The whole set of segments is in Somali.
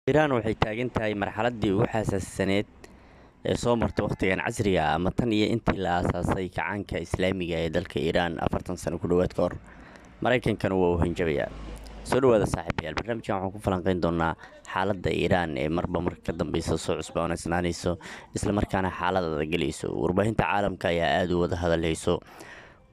Iran waxay taagan tahay marxaladdii ugu xasaasisaneyd ee soo martay wakhtigan casriga ah ama tan iyo intii la aasaasay kacaanka Islaamiga ee dalka Iran 40 sano ku dhowaad ka hor. Maraykankana waa uu hanjabayaa. Soo dhawaada saaxiibayaal, barnaamijkan waxaan ku falanqayn doonaa xaaladda Iran ee marba marka ka dambeysa soo cusboonaysanayso, isla markaana xaalad adag galayso. Warbaahinta caalamka ayaa aad u wada hadaleyso.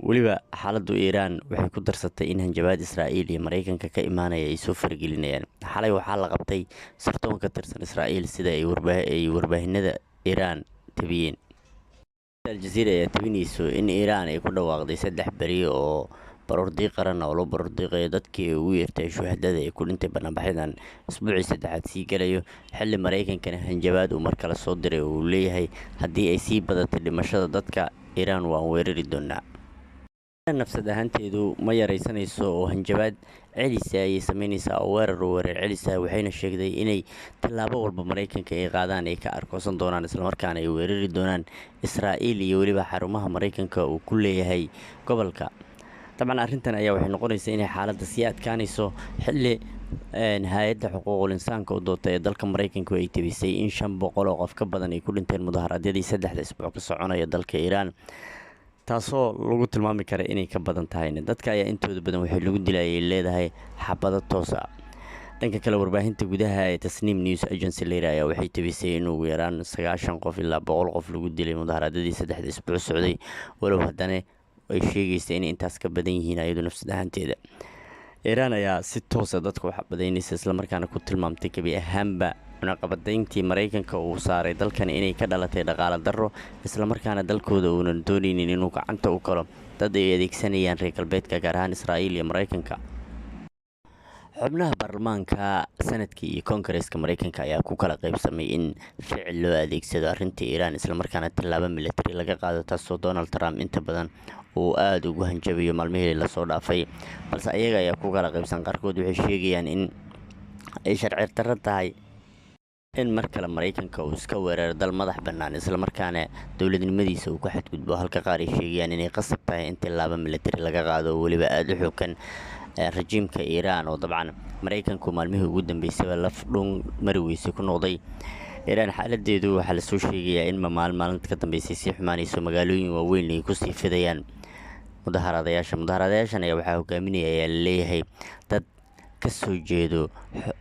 weliba xaaladdu Iran waxay ku darsatay in hanjabaad Israa'iil iyo Maraykanka ka imaanaya ay soo faragelinayaan. Xalay waxaa la qabtay sirdoon ka tirsan Israa'iil sida ay warbaahinada Iran tabiyeen. Al Jazeera ayaa tabinayso in Iran ay ku dhawaaqday 3 beri oo baroordiiq qaran oo loo baroordiiqayo dadkii ugu yeertay shuhadada ee ku dhintay bannaanbaxyadan isbuucii saddexaad sii galayo, xilli Maraykankana hanjabaad uu mar kale soo diray oo uu leeyahay haddii ay sii badatay dhimashada dadka Iran waan weerari doonaa. nafsad ahaanteedu ma yaraysanayso oo hanjabaad celisa ayay sameynaysaa oo weerar celisa, waxayna sheegday inay tallaabo walba Maraykanka ay qaadaan ay ka arkoosan doonaan, islamarkaana ay weerari doonaan Israa'iil iyo weliba xarumaha Maraykanka uu ku leeyahay gobolka. Dabcan arrintan ayaa waxay noqonaysaa inay xaaladda sii adkaanayso xilli hay-adda xuquuqul insaanka u doodta ee dalka Maraykanku ay tabisay in 500 oo qof ka badan ay ku dhinteen mudaharaadyadii 3 isbuuc ka soconaya dalka Iran, taasoo lagu tilmaami kara inay ka badan tahay. Dadka ayaa intooda badan waxay lagu dilayay leedahay xabado toos ah. Dhanka kale, warbaahinta gudaha ee Tasnim News Agency ayaa waxay tabisay in ugu yaraan 90 qof ilaa 100 qof lagu dilay mudaharaadyadii 3 isbuuc socday, walow haddana ay sheegaysa in intaas ka badan yihiin iyadu nafsad ahaanteeda. Iran ayaa si toosa dadka u xabadaynaysa, islamarkaana ku tilmaamtay gebi ahaanba cunaqabadayntii Maraykanka uu saaray dalkan inay ka dhalatay dhaqaale darro, islamarkaana dalkooda uunan doonaynin inuu gacanta u galo dad ay adeegsanayaan reer galbeedka, gaar ahaan Israa'iil iyo Maraykanka. Xubnaha baarlamaanka, sanadka iyo koongareeska Maraykanka ayaa ku kala qaybsamay in ficil loo adeegsado arrinta Iran, islamarkaana tallaabo militari laga qaado, taasoo Donald Trump inta badan uu aad ugu hanjabayo maalmihii lasoo dhaafay. Balse ayaga ayaa ku kala qaybsan. Qaarkood waxay sheegayaan in ay sharci darro tahay in mar kale Maraykanka uu iska weeraro dal madax bannaan, islamarkaana dowladnimadiisa uu ku xadgudbo, halka qaar ay sheegayaan inay qasab tahay in tallaabo militari laga qaado oo weliba aad u xooggan rajiimka Iran, oo dabcan Maraykanku maalmihii ugu dambeysay laf dhun mari weysay ku noqday. Iran xaaladeedu waxaa lasoo sheegayaa in maalinta ka dambeysay sii xumaanayso, magaalooyin waaweyn ay kusii fidayaan mudaharadayaashan ayaa waxaa hogaaminaya ayaa laleeyahay dad ka soo jeedo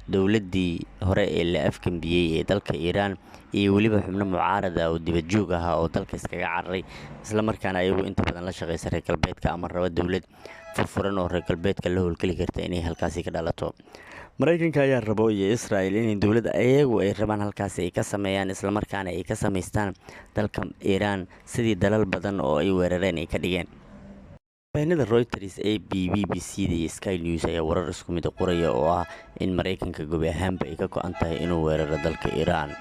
dowladdii hore ee la afgambiyey ee dalka Iran, iyo weliba xubno mucaarad ah oo dibad joog ah oo dalka iskaga cararay, islamarkaana ayagu inta badan la shaqaysa reer galbeedka ama raba dowlad furfuran oo reer galbeedka la howlgeli karta inay halkaasi ka dhalato. Maraykanka ayaa rabo iyo Israa'iil inay dowlad ayagu ay rabaan halkaasi ay ka sameeyaan, islamarkaana ay ka samaystaan dalka Iran sidii dalal badan oo ay weerareen ay ka dhigeen. Warbaahinada Reuters, AP, BBC iyo Sky News ayaa warar isku mid qoraya oo ah in Maraykanka gobi ahaanba ay ka go'an tahay inuu weeraro dalka Iran.